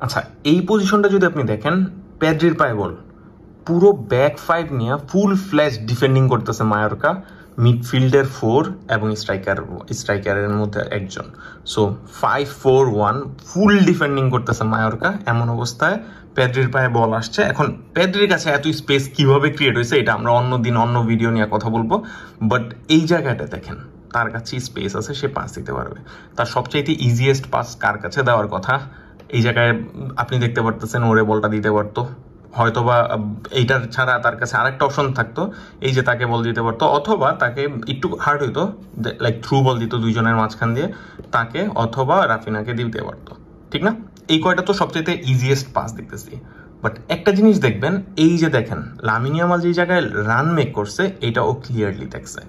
আচ্ছা, এই পজিশনটা যদি আপনি দেখেন, পেদ্রির পায়ে বল, পুরো ব্যাক ফাইভ নিয়ে ফুল ফ্ল্যাশ ডিফেন্ডিং করতেছে মায়োরকা, মিডফিল্ডের 4 এবং স্ট্রাইকারের মধ্যে একজন। সো 5-4-1 ফুল ডিফেন্ডিং করতেছে মায়োরকা। এমন অবস্থায় পেদ্রির পায়ে বল আসছে। এখন পেদ্রির কাছে এত স্পেস কিভাবে ক্রিয়েট হয়েছে এটা আমরা অন্য দিন অন্য ভিডিও নিয়ে কথা বলবো, বাট এই জায়গাটা দেখেন তার কাছে স্পেস আছে, সে পাস দিতে পারবে। তার সবচাইতে ইজিয়েস্ট পাস কার কাছে দেওয়ার কথা? এই জায়গায় আপনি দেখতে পারতেছেন ওরে বলটা দিতে পারতো, হয়তোবা এইটার ছাড়া তার কাছে আরেকটা অপশন থাকতো, এই যে তাকে বল দিতে পারতো, অথবা তাকে একটু হার্ড হইতো, লাইক থ্রু বল দিত দুইজনের মাঝখান দিয়ে তাকে, অথবা রাফিনাকে দিতে পারতো, ঠিক না? এই কয়টা তো সবচেয়ে ইজিয়েস্ট পাস দেখতেছি। বাট একটা জিনিস দেখবেন, এই যে দেখেন লামিন ইয়ামাল যে জায়গায় রান মেক করছে এটা ও ক্লিয়ারলি দেখছে,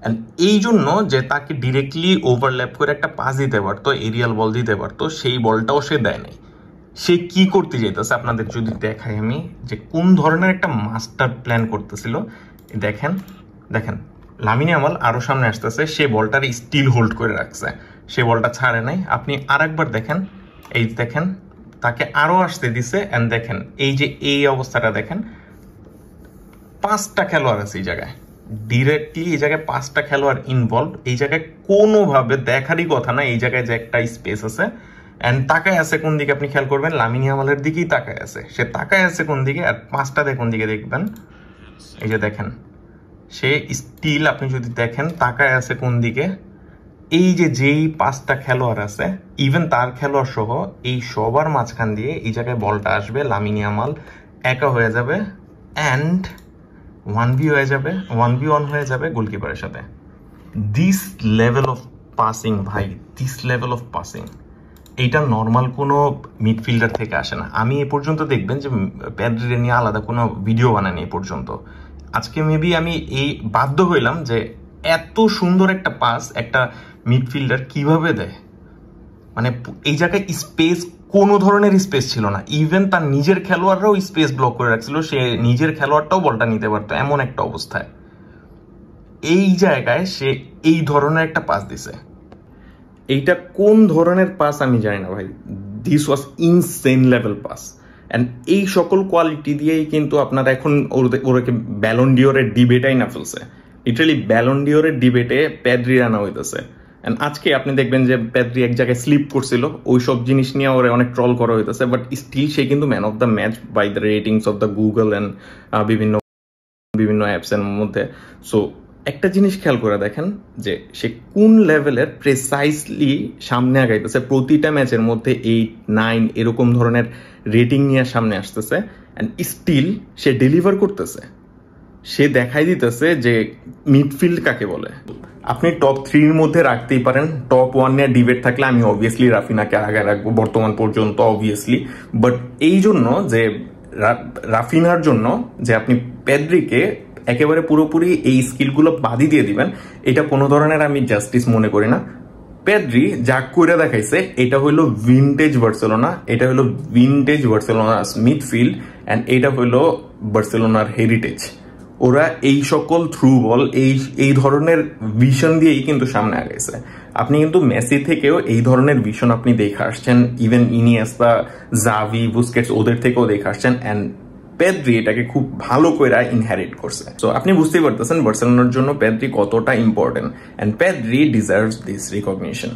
অ্যান্ড এই জন্য যে তাকে ডিরেক্টলি ওভারল্যাপ করে একটা পাস দিতে পারতো, এরিয়াল বল দিতে পারতো, সেই বলটাও সে দেয় নাই। সে কি করতে চাইতেছে আপনাদের যদি দেখাই আমি, যে কোন ধরনের একটা মাস্টার প্ল্যান করতেছিল। দেখেন দেখেন লামিন ইয়ামাল আরো সামনে আসতেছে, সে বলটার স্টিল হোল্ড করে রাখছে, সে বলটা ছাড়ে নাই। আপনি আরেকবার দেখেন, এই দেখেন তাকে আরো আসতে দিছে, এন্ড দেখেন এই যে এই অবস্থাটা দেখেন, 5টা খেলোয়াড় আছে এই জায়গায়, ডিরেক্টলি এই জায়গায় 5টা খেলোয়াড় ইনভলভ। এই জায়গায় কোনোভাবে দেখারই কথা না এই জায়গায় যে একটা স্পেস আছে, এন্ড তাকায় আছে কোন দিকে আপনি খেয়াল করবেন, লামিন ইয়ামালের দিকেই তাকায় আছে, সে তাকায় আছে কোন দিকে, আর 5টা কোন দিকে দেখবেন, এই যে দেখেন সে স্টিল আপনি যদি দেখেন তাকায় আছে কোন দিকে, এই যে যেই 5টা খেলোয়াড় আছে ইভেন তার খেলোয়াড় সহ এই সবার মাঝখান দিয়ে এই জায়গায় বলটা আসবে, লামিন ইয়ামাল একা হয়ে যাবে অ্যান্ড 1v1 হয়ে যাবে গোলকিপারের সাথে। দিস লেভেল অফ পাসিং ভাই, দিস লেভেল অফ পাসিং এইটা নর্মাল কোনো মিডফিল্ডার থেকে আসে না। আমি এ পর্যন্ত দেখবেন যে পেদ্রি নিয়ে আলাদা কোনো ভিডিও বানায়নি এ পর্যন্ত। আজকে মেবি আমি এই বাধ্য হইলাম যে এত সুন্দর একটা পাস একটা মিডফিল্ডার কিভাবে দেয়, মানে এই জায়গায় স্পেস কোনো ধরনের স্পেস ছিল না, ইভেন তার নিজের খেলোয়াড়রাও স্পেস ব্লক করে রাখছিল, সে নিজের খেলোয়াড়টাও বলটা নিতে পারতো এমন একটা অবস্থায়। এই জায়গায় সে এই ধরনের একটা পাস দিছে, এইটা কোন ধরনের পাস আমি জানি না ভাই, this was insane level pass. And এই সকল কোয়ালিটি দিয়েই কিন্তু আপনারা এখন ওরকে ব্যালন ডিওরের ডিবেটাই না ফেলছে, লিটারালি ব্যালন ডিওরের ডিবেটে পেদ্রি আনা হইতেছে। অ্যান্ড আজকে আপনি দেখবেন যে পেদ্রি এক জায়গায় স্লিপ করছিল, ওই সব জিনিস নিয়ে ওরা অনেক ট্রল করা হইতেছে, বাট স্টিল সে কিন্তু man of the match by the ratings of the Google and বিভিন্ন অ্যাপসের মধ্যে। সো একটা জিনিস খেয়াল করে দেখেন যে সে কোন লেভেলের প্রেসাইসলি সামনে আগাইতেছে, প্রতিটা ম্যাচের মধ্যে 8-9 এরকম ধরনের রেটিং নিয়ে সামনে আসতেছে, অ্যান্ড স্টিল সে ডেলিভার করতেছে, সে দেখাই দিতেছে যে মিডফিল্ড কাকে বলে। আপনি টপ 3-র মধ্যে রাখতেই পারেন, টপ 1 নিয়ে ডিবেট থাকলে আমি অবভিয়াসলি রাফিনাকে আগে রাখবো বর্তমান পর্যন্ত অবভিয়াসলি, বাট এই জন্য যে রাফিনার জন্য যে আপনি পেদ্রিকে একেবারে পুরোপুরি এই স্কিলগুলো বাদই দিয়ে দিবেন, এটা কোনো ধরনের আমি জাস্টিস মনে করি না। পেদ্রি যা করে দেখাইছে এটা হলো ভিনটেজ বার্সেলোনা, এটা হলো ভিনটেজ বার্সেলোনার মিডফিল্ড, অ্যান্ড এটা হলো বার্সেলোনার হেরিটেজ। ওরা এই সকল থ্রু বল এই ধরনের ভিশন দিয়েই কিন্তু সামনে আগাইছে। আপনি কিন্তু মেসি থেকেও এই ধরনের ভিশন আপনি দেখে আসছেন, ইভেন ইনিয়েস্তা, জাভি, বুস্কেটস ওদের থেকেও দেখে আসছেন, অ্যান্ড পেদ্রি এটাকে খুব ভালো করে ইনহেরিট করছে। সো আপনি বুঝতেই পারতেছেন বার্সেলোনার জন্য পেদ্রি কতটা important, and Pedri deserves this recognition.